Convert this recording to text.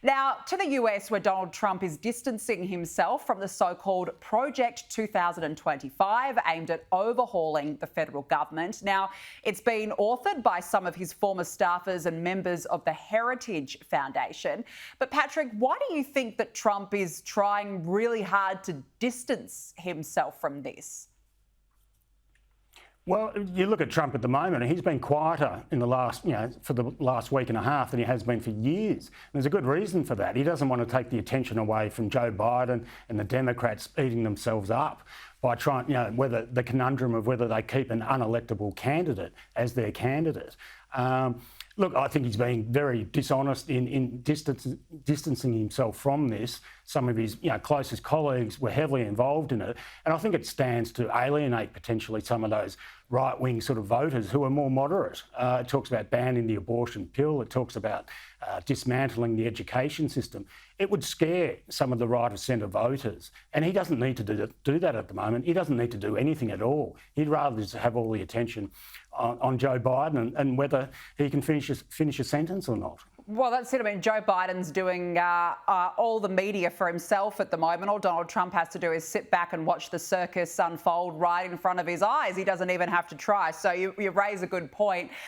Now, to the US, where Donald Trump is distancing himself from the so-called Project 2025, aimed at overhauling the federal government. Now, it's been authored by some of his former staffers and members of the Heritage Foundation. But Patrick, why do you think that Trump is trying really hard to distance himself from this? Well, you look at Trump at the moment, and he's been quieter in the last, for the last week and a half than he has been for years. And there's a good reason for that. He doesn't want to take the attention away from Joe Biden and the Democrats eating themselves up by trying, whether the conundrum of whether they keep an unelectable candidate as their candidate. Look, I think he's being very dishonest in distancing himself from this. Some of his closest colleagues were heavily involved in it. And I think it stands to alienate potentially some of those right-wing sort of voters who are more moderate. It talks about banning the abortion pill. It talks about dismantling the education system. It would scare some of the right of centre voters. And he doesn't need to do that at the moment. He doesn't need to do anything at all. He'd rather just have all the attention on Joe Biden and whether he can finish a sentence or not. Well, that's it. I mean, Joe Biden's doing all the media for himself at the moment. All Donald Trump has to do is sit back and watch the circus unfold right in front of his eyes. He doesn't even have to try. So you raise a good point.